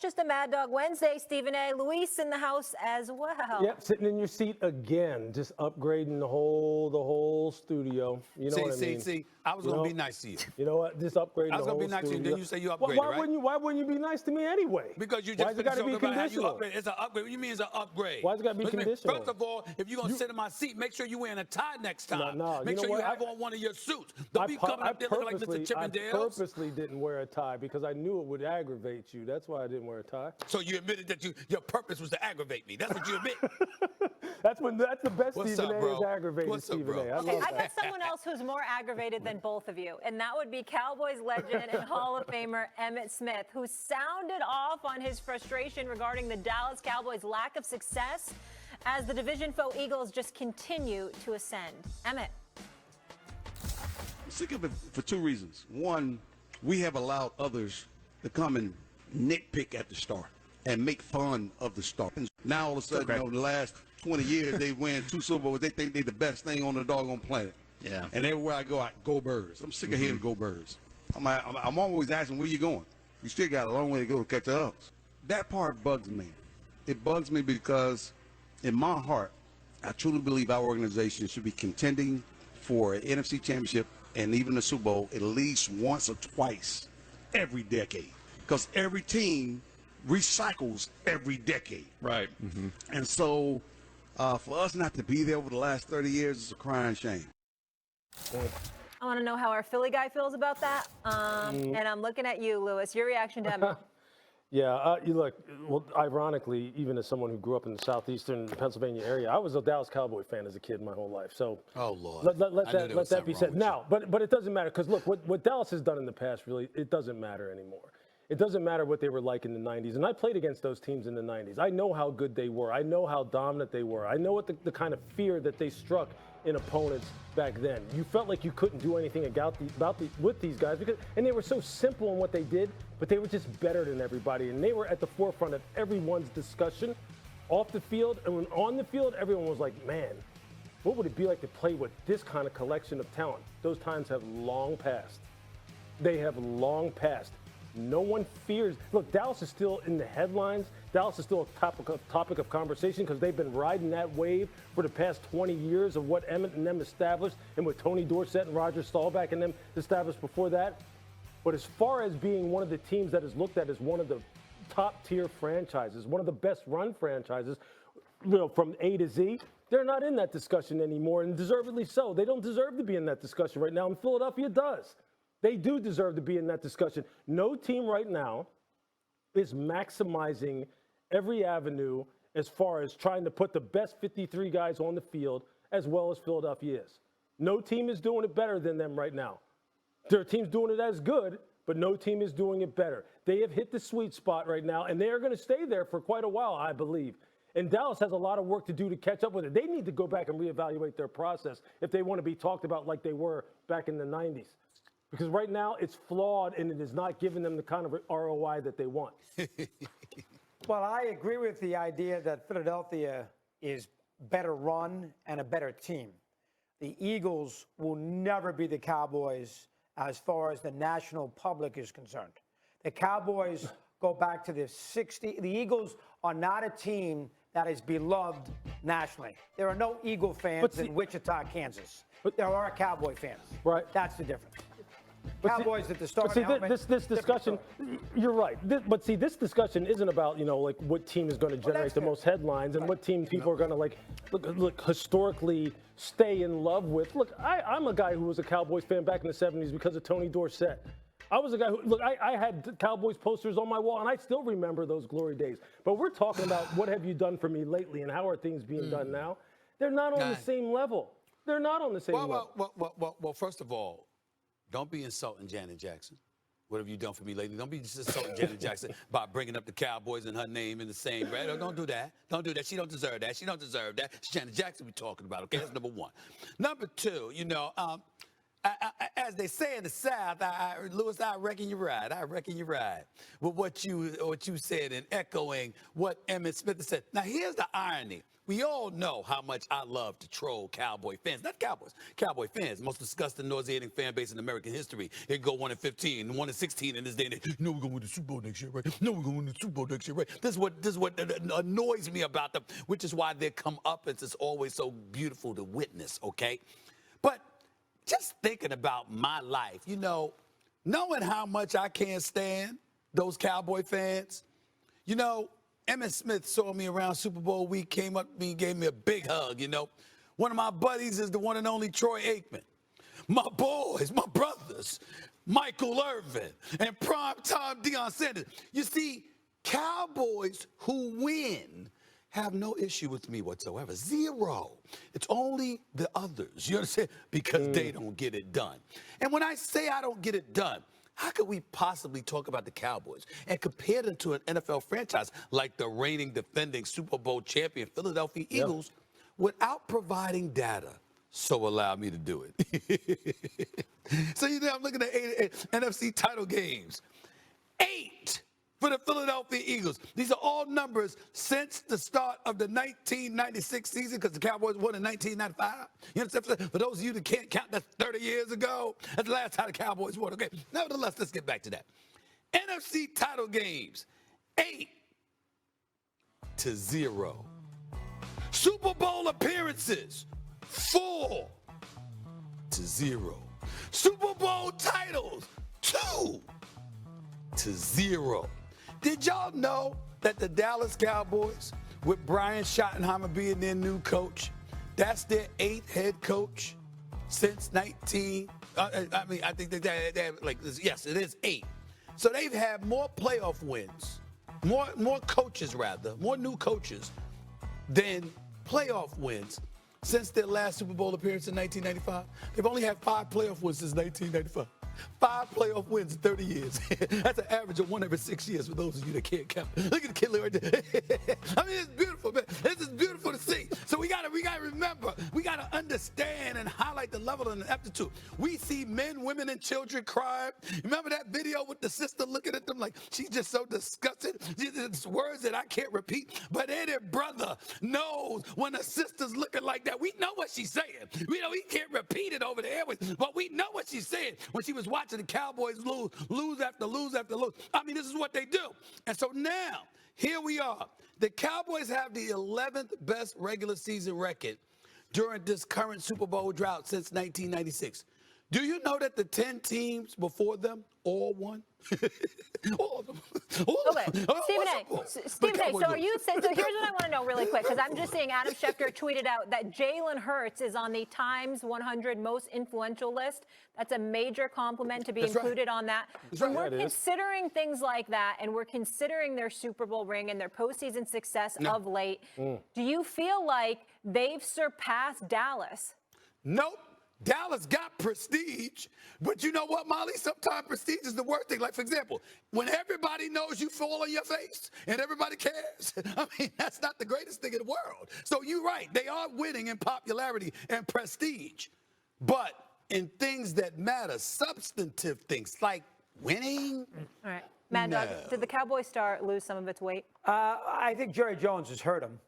Just a Mad Dog Wednesday, Stephen A. Luis in the house as well. Yep, sitting in your seat again, just upgrading the whole studio. You know what I mean? See, I was going to be nice to you. You know what? Just upgrading the whole studio. I was going to be nice to you, then you say you upgraded, Why wouldn't you be nice to me anyway? Because you just talking about how you upgrade. It's an upgrade. What do you mean it's an upgrade? Why's it got to be conditional? First of all, if you're going to sit in my seat, make sure you're wearing a tie next time. No, make sure you have on one of your suits. Don't be coming up there looking like Mr. Chippendales. I purposely didn't wear a tie because I knew it would aggravate you. That's why I didn't wear a tie. So you admitted that your purpose was to aggravate me. That's what you admit. That's the best Stephen A. is aggravated Stephen A. I got someone else who's more aggravated than both of you, and that would be Cowboys legend and Hall of Famer Emmitt Smith, who sounded off on his frustration regarding the Dallas Cowboys' lack of success as the division foe Eagles just continue to ascend. Emmitt. I'm sick of it for two reasons. One, we have allowed others to come and nitpick at the star and make fun of the star. Now all of a sudden, in the last 20 years, they win 2 Super Bowls. They think they're the best thing on the doggone planet. Yeah. And everywhere I go Birds. I'm sick of hearing go Birds. I'm always asking, where you going? You still got a long way to go to catch the Elks. That part bugs me. It bugs me because in my heart, I truly believe our organization should be contending for an NFC championship and even a Super Bowl at least once or twice every decade. Because every team recycles every decade. Right. Mm-hmm. And so for us not to be there over the last 30 years is a crying shame. I want to know how our Philly guy feels about that. And I'm looking at you, Lewis. Your reaction to Emmitt. Yeah, you look, well, ironically, even as someone who grew up in the southeastern Pennsylvania area, I was a Dallas Cowboy fan as a kid my whole life. So oh, Lord. let that be said. Now, but it doesn't matter because, look, what Dallas has done in the past, really, it doesn't matter anymore. It doesn't matter what they were like in the 90s. And I played against those teams in the 90s. I know how good they were. I know how dominant they were. I know what the kind of fear that they struck in opponents back then. You felt like you couldn't do anything with these guys and they were so simple in what they did, but they were just better than everybody. And they were at the forefront of everyone's discussion off the field. And when on the field, everyone was like, man, what would it be like to play with this kind of collection of talent? Those times have long passed. They have long passed. No one fears. Look, Dallas is still in the headlines. Dallas is still a topic of conversation because they've been riding that wave for the past 20 years of what Emmitt and them established and what Tony Dorsett and Roger Staubach and them established before that. But as far as being one of the teams that is looked at as one of the top-tier franchises, one of the best-run franchises, from A to Z, they're not in that discussion anymore, and deservedly so. They don't deserve to be in that discussion right now, and Philadelphia does. They do deserve to be in that discussion. No team right now is maximizing every avenue as far as trying to put the best 53 guys on the field as well as Philadelphia is. No team is doing it better than them right now. There are teams doing it as good, but no team is doing it better. They have hit the sweet spot right now, and they are going to stay there for quite a while, I believe. And Dallas has a lot of work to do to catch up with it. They need to go back and reevaluate their process if they want to be talked about like they were back in the 90s. Because right now it's flawed and it is not giving them the kind of ROI that they want. Well, I agree with the idea that Philadelphia is better run and a better team. The Eagles will never be the Cowboys as far as the national public is concerned. The Cowboys go back to the 60s. The Eagles are not a team that is beloved nationally. There are no Eagle fans in Wichita, Kansas. There are Cowboy fans. Right. That's the difference. Cowboys at the start. But see, this discussion, you're right. This discussion isn't about, like what team is going to generate the most headlines and what team people are going to look historically stay in love with. Look, I'm a guy who was a Cowboys fan back in the 70s because of Tony Dorsett. I was a guy who, I had Cowboys posters on my wall, and I still remember those glory days. But we're talking about what have you done for me lately and how are things being done now. They're not on the same level. They're not on the same level. Well, first of all, don't be insulting Janet Jackson. What have you done for me lately? Don't be just insulting Janet Jackson by bringing up the Cowboys and her name in the same breath. Don't do that. Don't do that. She don't deserve that. She don't deserve that. It's Janet Jackson we're talking about, okay? That's number one. Number two, as they say in the South, Lewis, I reckon you're right. I reckon you're right with what you said and echoing what Emmitt Smith said. Now, here's the irony. We all know how much I love to troll Cowboy fans. Not Cowboys, Cowboy fans. Most disgusting, nauseating fan base in American history. It go 1-15, 1-16 in this day and age. No, we're going to win the Super Bowl next year, right? No, we're going to win the Super Bowl next year, right? This is what annoys me about them, which is why their comeuppance is always so beautiful to witness, okay? But just thinking about my life, you know, knowing how much I can't stand those Cowboy fans, you know, Emmitt Smith saw me around Super Bowl week, came up to me, gave me a big hug, you know. One of my buddies is the one and only Troy Aikman. My boys, my brothers, Michael Irvin, and primetime Deion Sanders. You see, Cowboys who win have no issue with me whatsoever. Zero. It's only the others, you understand? Because they don't get it done. And when I say I don't get it done, how could we possibly talk about the Cowboys and compare them to an NFL franchise like the reigning defending Super Bowl champion Philadelphia Eagles without providing data? So allow me to do it. So you know, I'm looking at 8 NFC title games. 8 for the Philadelphia Eagles. These are all numbers since the start of the 1996 season, because the Cowboys won in 1995. You understand? For those of you that can't count, that's 30 years ago. That's the last time the Cowboys won. Okay, nevertheless, let's get back to that. NFC title games, 8-0. Super Bowl appearances, 4-0. Super Bowl titles, 2-0. Did y'all know that the Dallas Cowboys, with Brian Schottenheimer being their new coach, that's their 8th head coach since I think they have, like, yes, it is 8. So they've had more playoff wins, more coaches rather, more new coaches than playoff wins since their last Super Bowl appearance in 1995. They've only had 5 playoff wins since 1995. 5 playoff wins in 30 years. That's an average of 1 every 6 years for those of you that can't count. Look at the kid right there. I mean, it's beautiful, man. This is beautiful to see. So we gotta remember, we gotta understand and highlight the level and the aptitude. We see men, women, and children crying. Remember that video with the sister looking at them like she's just so disgusted? It's words that I can't repeat. But any brother knows when a sister's looking like that. We know what she's saying. We know he can't repeat it over the airways, but we know what she's saying when she was watching the Cowboys lose after lose after lose. I mean, this is what they do. And so now, here we are. The Cowboys have the 11th best regular season record during this current Super Bowl drought since 1996. Do you know that the 10 teams before them all won? All of them. Okay, Stephen A. So are you saying? So here's what I want to know really quick, because I'm just seeing Adam Schefter tweeted out that Jalen Hurts is on the Times 100 most influential list. That's a major compliment to be included on that. When we're considering things like that, and we're considering their Super Bowl ring and their postseason success of late, do you feel like they've surpassed Dallas? Nope. Dallas got prestige, but you know what, Molly? Sometimes prestige is the worst thing. Like, for example, when everybody knows you fall on your face and everybody cares, I mean, that's not the greatest thing in the world. So you're right. They are winning in popularity and prestige. But in things that matter, substantive things like winning. All right. Mad Dog, did the Cowboys star lose some of its weight? I think Jerry Jones has hurt him.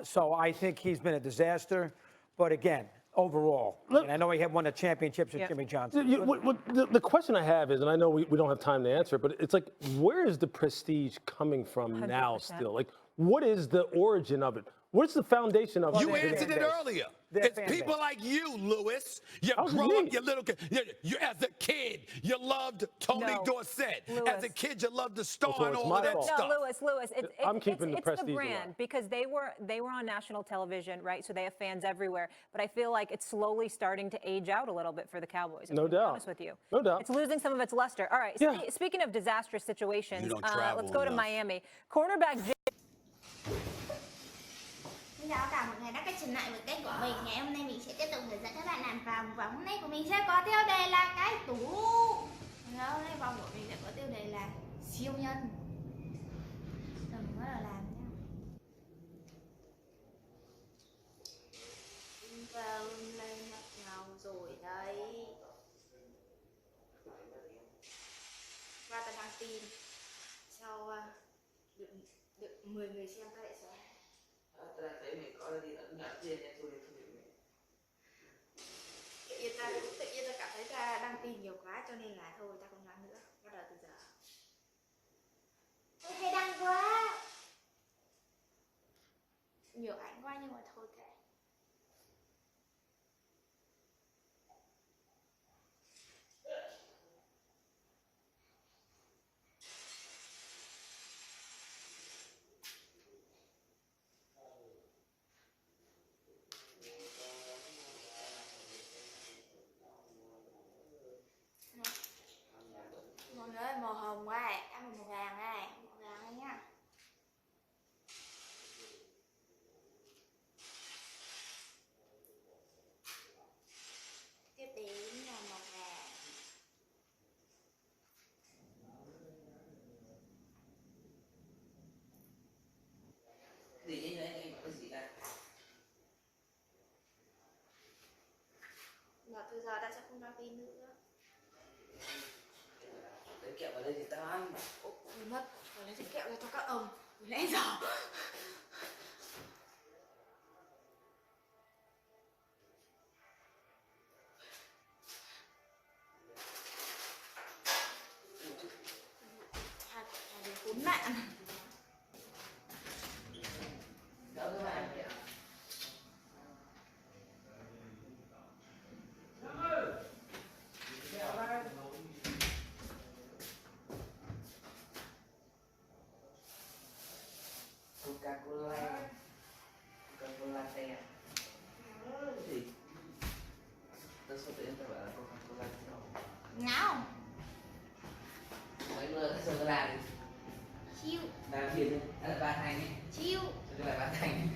So I think he's been a disaster. But again, overall, and I know he had won the championships with Jimmy Johnson. The question I have is, and I know we don't have time to answer it, but it's like, where is the prestige coming from 100%. Now still? Like, what is the origin of it? What's the foundation of it? You answered it earlier. It's people like you, Lewis. You grow up, your little kid. You, as a kid, you loved Tony Dorsett. Lewis. As a kid, you loved the Star and all my of that fault. stuff. No, Lewis. I'm keeping the prestige the brand alive. because they were on national television, right? So they have fans everywhere. But I feel like it's slowly starting to age out a little bit for the Cowboys. No doubt. To be honest with you. No doubt. It's losing some of its luster. All right. Speaking of disastrous situations, let's go to Miami. Cornerback. Xin chào cả mọi người đã quay trở lại với kênh của mình. Ngày hôm nay mình sẽ tiếp tục hướng dẫn các bạn làm vòng. Vòng hôm nay của mình sẽ có tiêu đề là cái tủ. Hôm nay vòng của mình sẽ có tiêu đề là siêu nhân. Rồi mình bắt đầu làm nhé. Vào lên mặt ngầu rồi đây. tin sau được 10 người xem các đại sẽ Thấy mình có là đi ấn trên nha, tôi tự nhiên ta cảm thấy ta đăng tin nhiều quá cho nên là thôi ta không đăng nữa, bắt đầu từ giờ. Tôi hay đăng quá, nhiều ảnh quá nhưng mà thôi kệ. Mọi người ơi, màu hồng quá, ăn màu vàng này, màu vàng này nhá. Tiếp đến là màu vàng. gì ấy anh bảo cái gì ta? Và từ giờ ta sẽ không đăng tin nữa. Lấy kẹo vào đây thì tao ăn. Ôi mất, phải lấy cái kẹo ra cho các ông. Lẽ giờ. Hai đứa khốn nạn. Đỡ các bạn kìa. Coca-Cola tè. Gì? Tao sao tự nhiên tao bảo là Coca-Cola tè. Ngáo. Mấy mưa cái sô-cô-la đi. Chiêu. Làm gì đi? Đó là ba thành ấy. Chiêu. Đó là ba thành.